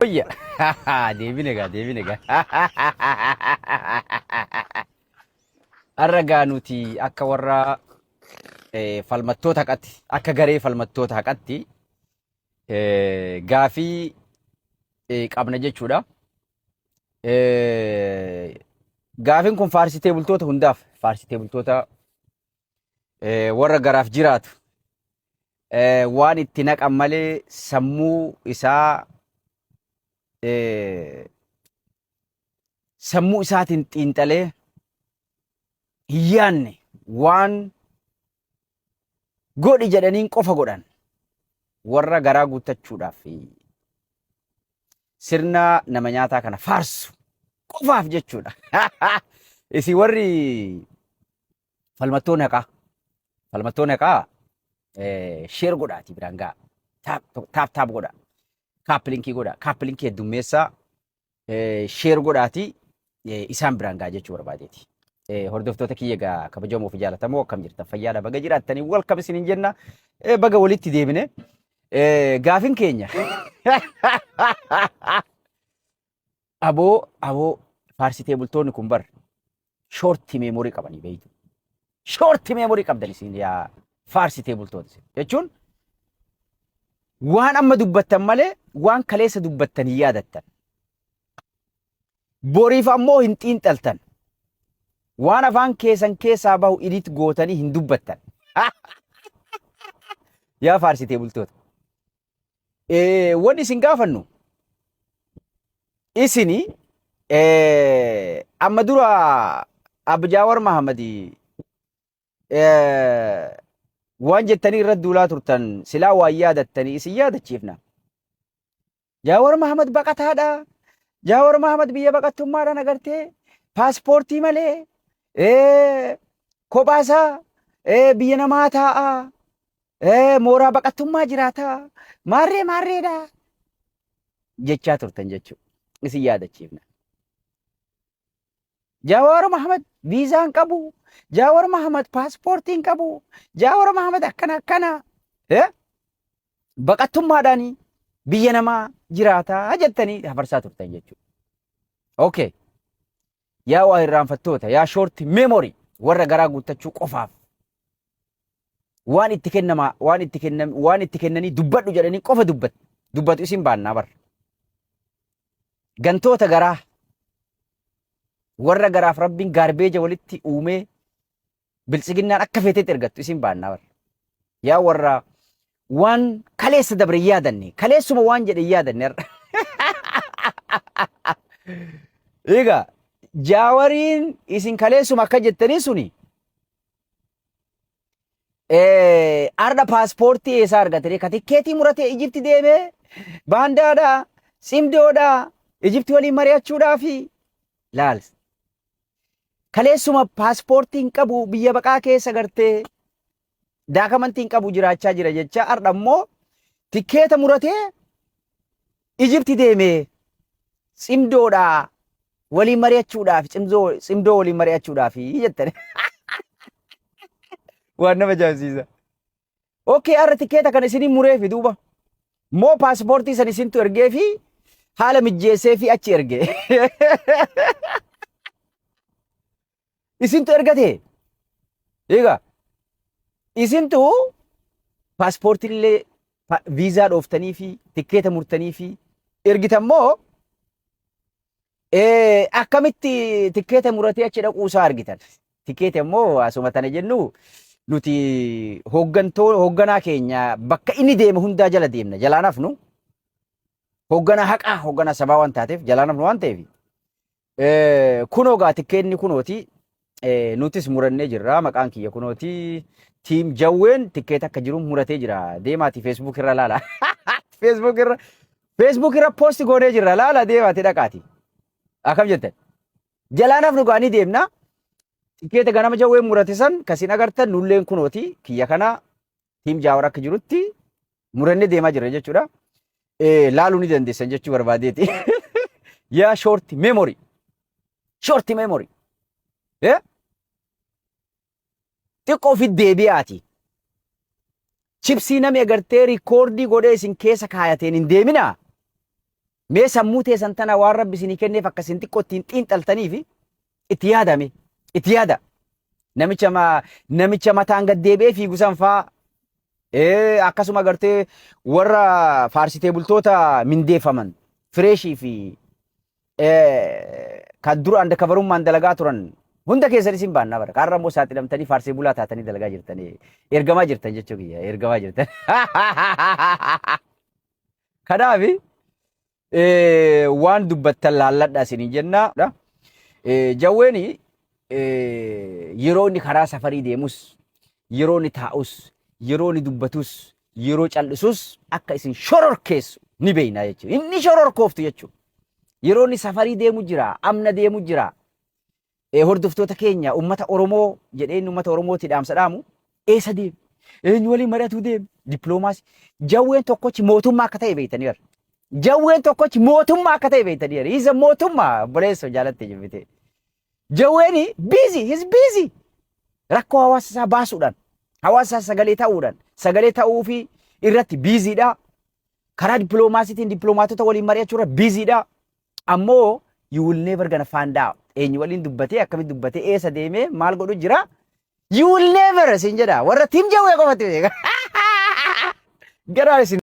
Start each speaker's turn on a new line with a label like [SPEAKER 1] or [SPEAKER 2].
[SPEAKER 1] Oyya. Deebine egaa. Har'a gaa nuti akka warra falmattoota haqatti, akka garee falmattoota haqatti gaafii qabna jechuudha. Gaafiin kun faarsitee bultoota hundaaf, faarsitee bultoota warra garaaf jiraatu waan itti naqan malee sammuu isaa sammuu isaatiin xiinxalee hin yaanne waan godhi jedhaniin qofa godhan warra garaa guuttachuudhaaf sirna nama nyaataa kana faarsu qofaaf jechuudha. Isin warri falmattoonni haqaa sheer godhaati biraan ga'a. Taap godha. Kaappilinkii godha. Kaappilinkii heddummeessaa sheer godhaati isaan biraan ga'a jechuu barbaadeeti. Hordoftoota kiyya egaa kabajamoo fi jaallatamoo akkam jirtan fayyaadha baga jiraattanii welcome isiniin jenna baga walitti deebine gaafin keenya aboo faarsitee bultoonni kun bar shoorti meemorii qabanii beeytu. Shoorti meemorii qabdan isin yaa faarsitee bultoota jechuun waan amma dubbattan malee waan kaleessa dubbattan hin yaadattan. Boriif ammoo hin xiinxaltan. Waan afaan keessan keessaa bahu idit gootanii hin dubbattan. Yaa faarsitee bultoota. Wanni isin gaafannu isini amma dura Abjaawar Mahamadi waan jettanii irratti duulaa turtan silaa waan yaadattanii isin yaadachiifna. Jaawar Mahamad baqataadha. Jaawar Mahamad biyya baqattummaadhaan agartee paaspoortii malee kophaasaa biyya namaa taa'a mooraa baqattummaa jiraata maarreedha jechaa turtan jechuudha. Isin yaadachiifna. Jaawar Mahamad viizaan qabu. Jaawar Mahamad paaspoortiin qabu. Jaawar Mahamad akkana baqattummaadhaan biyya namaa jiraata jettanii hafarsaa turtan jechuudha. Okay. Yaa waa irraanfattoota yaa shoorti meemorii warra garaa guuttachuu qofaaf waan itti kennanii dubbadhu jedhanii qofa dubbatu isin baannaa bar. Gantoota garaa warra garaaf rabbiin gaarbeeja walitti uumee biltsiginnaan akka feeteetti ergattu isin baannaa bar. Yaa warra waan kaleessa dabre yaadanne kaleessuma waan jedhe yaadanne. Egaa Jaawariin isin kaleessuma akka jettanii suni arda paaspoortii eessaa argatanii ka tikkeetii muratee Ijipti deemee baandaadhaa simdoodhaa Ijipti waliin mari'achuudhaafi laal. Kaleessuma paaspoortiin qabu biyya baqaa keessa gartee daakamantiin qabu jiraachaa jira jecha arda immoo tikkeeta muratee Ijipti deemee simdoodhaa waliin mari'achuudhaaf simdoo waliin mari'achuudhaaf jettani. Waan nama jaamsiisa. Okay, arra tikkeeta kana isinii muree fi duuba moo paaspoortii san isintu ergee fi haala mijjeessee fi achi ergee. Isintu ergate. Egaa isintu paaspoortiillee viizaa dhooftanii fi tikkeeta murtanii fi ergitan moo akkamitti tikkeeta muratee achi dhaquusaa argitan. Tikkeeta immoo asuma tana jennu nuti hoogganaa keenya bakka inni deeme hundaa jala deemna. Jalaan hafnu hoogganaa haqaa hoogganaa sabaa waan taateef jalaan hafnu waan ta'eef kunoo gaa tikkeenni kunooti nutis murannee jirra. Maqaan kiyya kunooti tiim jawween tikkeeta akka jiru muratee jira. Deemaati feesbuuk irra laala. Feesbuuk irra poosti goonee jirra laala deemaati dhaqaati. Akkam jettan jalaan hafnu gaanii deemna. Tikkeeta ganama jawween murate san kasin agartan nulleen kunooti kiyya kana tiim jaawar akka jirutti murannee deemaa jirra jechuudha. Laaluu ni dandeessan jechuu barbaadeeti. Yaa shoorti meemorii. Shoorti meemorii. Xiqqoo fi deebi'aati. Chipsii namni agartee rikoordii godhee isin keessa kaayateen hin deemina. Mee sammuu teessan tana waan rabbi isinii kenneef akkasin xiqqoo ittiin xiinxaltanii fi itti yaadame. Itti yaada. Namicha mataan gad deebi'ee fiigu san faa akkasuma gartee warra faarsitee bultoota mindeeffaman fireeshii fi kan dura anda kabarummaan dalagaa turan hunda keessan isin baannaa bara. Kaarra immoo saaxilamtanii faarsee bulaa taatanii dalagaa jirtanii ergamaa jirtan jechuu kiyya ergamaa jirtan. Kanaaf waan dubbattan laalladhaa isin jenna. Jawweeni yeroo inni karaa safarii deemus, yeroo inni taa'us, yeroo inni dubbatus, yeroo cal'isus akka isin shororkeessu ni beekna jechuudha. Inni shororkooftu jechuudha. Yeroo inni safarii deemu jira, amna deemu jira. Hordoftoota keenya ummata Oromoo jedheen ummata Oromooti dhaamsa dhaamu eessa deemu? Eenyu waliin mari'atu deemu? Dippiloomaasii. Jawween tokkochi mootummaa akka ta'e beektaniira. Jawween tokkochi mootummaa akka ta'e beektaniira. Isa mootummaa boleessa jaalatte jibite. Jawweeni busy, he's busy. Rakkoo hawaasa isaa baasuudhaan, hawaasa isaa sagalee ta'uu fi irratti busyidha. Karaa dippiloomaasiitiin dippiloomaatota waliin mari'achuurra busyidha. Ammoo you will never gonna find out. Eenyu waliin dubbatee akkamitti dubbatee eessa deemee maal godhu jira? You will never sin jedha. Warra tiim jawwee qofatti beeka. Garaa isin